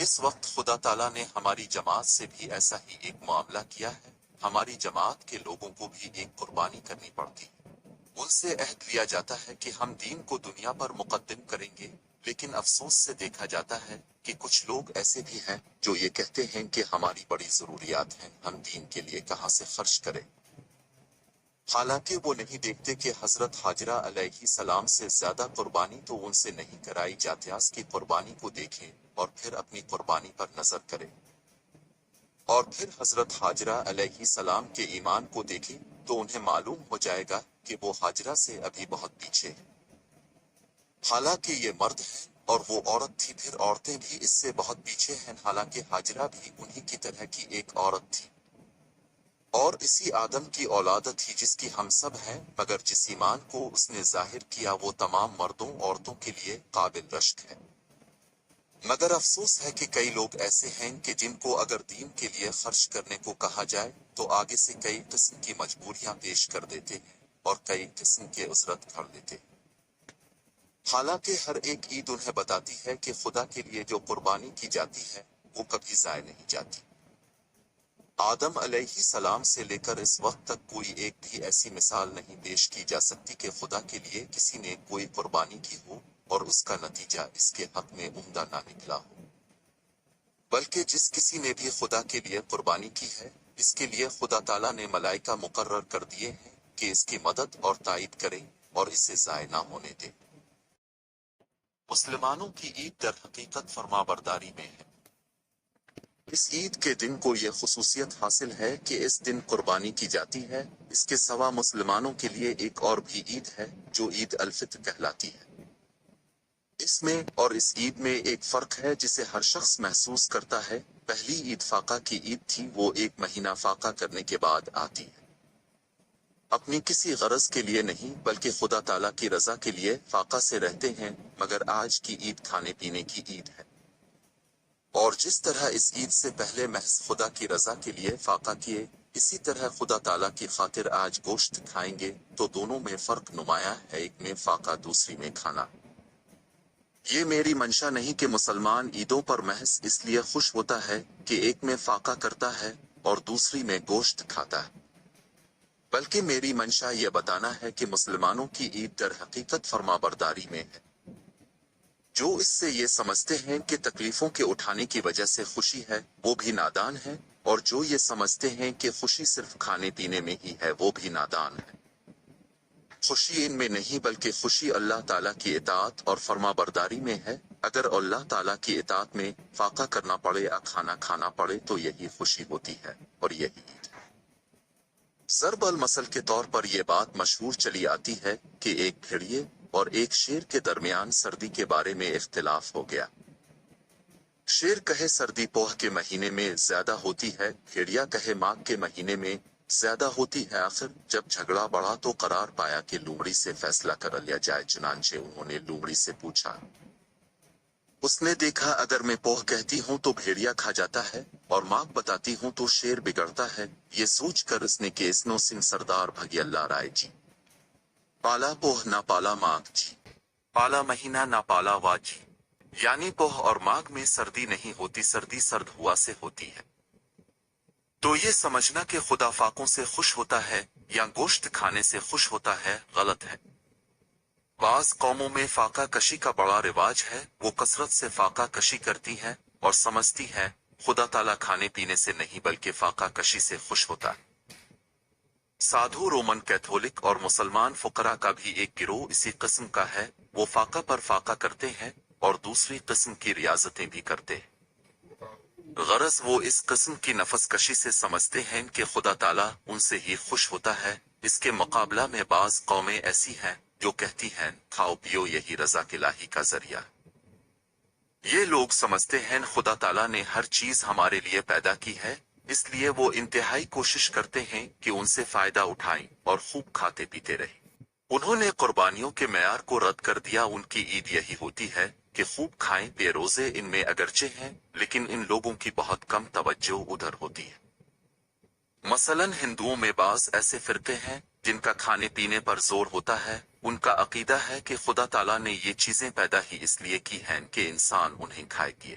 اس وقت خدا تعالیٰ نے ہماری جماعت سے بھی ایسا ہی ایک معاملہ کیا ہے۔ ہماری جماعت کے لوگوں کو بھی ایک قربانی کرنی پڑتی ہے۔ ان سے عہد لیا جاتا ہے کہ ہم دین کو دنیا پر مقدم کریں گے، لیکن افسوس سے دیکھا جاتا ہے کہ کچھ لوگ ایسے بھی ہیں جو یہ کہتے ہیں کہ ہماری بڑی ضروریات ہیں، ہم دین کے لیے کہاں سے خرچ کریں۔ حالانکہ وہ نہیں دیکھتے کہ حضرت حاجرہ علیہ السلام سے زیادہ قربانی تو ان سے نہیں کرائی جاتی۔ اس کی قربانی کو دیکھیں اور پھر اپنی قربانی پر نظر کریں، اور پھر حضرت حاجرہ علیہ السلام کے ایمان کو دیکھیں تو انہیں معلوم ہو جائے گا کہ وہ حاجرہ سے ابھی بہت پیچھے ہیں۔ حالانکہ یہ مرد ہیں اور وہ عورت تھی، پھر عورتیں بھی اس سے بہت پیچھے ہیں، حالانکہ حاجرہ بھی انہی کی طرح کی ایک عورت تھی، اور اسی آدم کی اولاد تھی جس کی ہم سب ہیں، مگر جس ایمان کو اس نے ظاہر کیا وہ تمام مردوں عورتوں کے لیے قابل رشک ہے۔ مگر افسوس ہے کہ کئی لوگ ایسے ہیں کہ جن کو اگر دین کے لیے خرچ کرنے کو کہا جائے تو آگے سے کئی قسم کی مجبوریاں پیش کر دیتے ہیں اور کئی قسم کے عذرت کھڑ لیتے ہیں۔ حالانکہ ہر ایک عید انہیں بتاتی ہے کہ خدا کے لیے جو قربانی کی جاتی ہے وہ کبھی ضائع نہیں جاتی۔ آدم علیہ السلام سے لے کر اس وقت تک کوئی ایک بھی ایسی مثال نہیں پیش کی جا سکتی کہ خدا کے لیے کسی نے کوئی قربانی کی ہو اور اس کا نتیجہ اس کے حق میں عمدہ نہ نکلا ہو۔ بلکہ جس کسی نے بھی خدا کے لیے قربانی کی ہے، اس کے لیے خدا تعالیٰ نے ملائکہ مقرر کر دیے ہیں کہ اس کی مدد اور تائید کریں اور اسے ضائع نہ ہونے دیں۔ مسلمانوں کی عید در حقیقت فرمانبرداری میں ہے۔ اس عید کے دن کو یہ خصوصیت حاصل ہے کہ اس دن قربانی کی جاتی ہے۔ اس کے سوا مسلمانوں کے لیے ایک اور بھی عید ہے جو عید الفطر کہلاتی ہے۔ اس میں اور اس عید میں ایک فرق ہے جسے ہر شخص محسوس کرتا ہے۔ پہلی عید فاقہ کی عید تھی، وہ ایک مہینہ فاقہ کرنے کے بعد آتی ہے۔ اپنی کسی غرض کے لیے نہیں بلکہ خدا تعالیٰ کی رضا کے لیے فاقہ سے رہتے ہیں، مگر آج کی عید کھانے پینے کی عید ہے۔ اور جس طرح اس عید سے پہلے محض خدا کی رضا کے لیے فاقہ کیے، اسی طرح خدا تعالیٰ کی خاطر آج گوشت کھائیں گے، تو دونوں میں فرق نمایاں ہے، ایک میں فاقہ دوسری میں کھانا۔ یہ میری منشا نہیں کہ مسلمان عیدوں پر محض اس لیے خوش ہوتا ہے کہ ایک میں فاقہ کرتا ہے اور دوسری میں گوشت کھاتا ہے، بلکہ میری منشا یہ بتانا ہے کہ مسلمانوں کی عید در حقیقت فرمانبرداری میں ہے۔ جو اس سے یہ سمجھتے ہیں کہ تکلیفوں کے اٹھانے کی وجہ سے خوشی ہے، وہ بھی نادان ہے، اور جو یہ سمجھتے ہیں کہ خوشی صرف کھانے پینے میں ہی ہے، وہ بھی نادان ہے۔ خوشی ان میں نہیں بلکہ خوشی اللہ تعالیٰ کی اطاعت اور فرمانبرداری میں ہے۔ اگر اللہ تعالیٰ کی اطاعت میں فاقہ کرنا پڑے یا کھانا کھانا پڑے تو یہی خوشی ہوتی ہے اور یہی عید ہے۔ ضرب المثل کے طور پر یہ بات مشہور چلی آتی ہے کہ ایک بھیڑیے اور ایک شیر کے درمیان سردی کے بارے میں اختلاف ہو گیا۔ شیر کہے سردی پوہ کے مہینے میں زیادہ ہوتی ہے، بھیڑیا کہے ماغ کے مہینے میں زیادہ ہوتی ہے۔ آخر جب جھگڑا بڑھا تو قرار پایا کہ لومڑی سے فیصلہ کر لیا جائے، چنانچہ انہوں نے لومڑی سے پوچھا۔ اس نے دیکھا اگر میں پوہ کہتی ہوں تو بھیڑیا کھا جاتا ہے اور ماغ بتاتی ہوں تو شیر بگڑتا ہے۔ یہ سوچ کر اس نے کہ اسنو سنگھ سردار بھگی اللہ رائے جی، پالا پوہ نہ پالا ماغ جی، پالا مہینہ نہ پالا وا جی، یعنی پوہ اور ماغ میں سردی نہیں ہوتی، سردی سرد ہوا سے ہوتی ہے۔ تو یہ سمجھنا کہ خدا فاقوں سے خوش ہوتا ہے یا گوشت کھانے سے خوش ہوتا ہے غلط ہے۔ بعض قوموں میں فاقہ کشی کا بڑا رواج ہے، وہ کثرت سے فاقہ کشی کرتی ہے اور سمجھتی ہے خدا تعالیٰ کھانے پینے سے نہیں بلکہ فاقہ کشی سے خوش ہوتا ہے۔ سادھو رومن کیتھولک اور مسلمان فقراء کا بھی ایک گروہ اسی قسم کا ہے، وہ فاقہ پر فاقہ کرتے ہیں اور دوسری قسم کی ریاضتیں بھی کرتے ہیں۔ غرض وہ اس قسم کی نفس کشی سے سمجھتے ہیں کہ خدا تعالیٰ ان سے ہی خوش ہوتا ہے۔ اس کے مقابلہ میں بعض قومیں ایسی ہیں جو کہتی ہیں کھاؤ پیو یہی رضا الہی کا ذریعہ۔ یہ لوگ سمجھتے ہیں خدا تعالیٰ نے ہر چیز ہمارے لیے پیدا کی ہے، اس لیے وہ انتہائی کوشش کرتے ہیں کہ ان سے فائدہ اٹھائیں اور خوب کھاتے پیتے رہیں۔ انہوں نے قربانیوں کے معیار کو رد کر دیا، ان کی عید یہی ہوتی ہے کہ خوب کھائیں پے، روزے ان میں اگرچہ ہیں لیکن ان لوگوں کی بہت کم توجہ ادھر ہوتی ہے۔ مثلاً ہندوؤں میں بعض ایسے فرقے ہیں جن کا کھانے پینے پر زور ہوتا ہے، ان کا عقیدہ ہے کہ خدا تعالیٰ نے یہ چیزیں پیدا ہی اس لیے کی ہیں کہ انسان انہیں کھائے پیے۔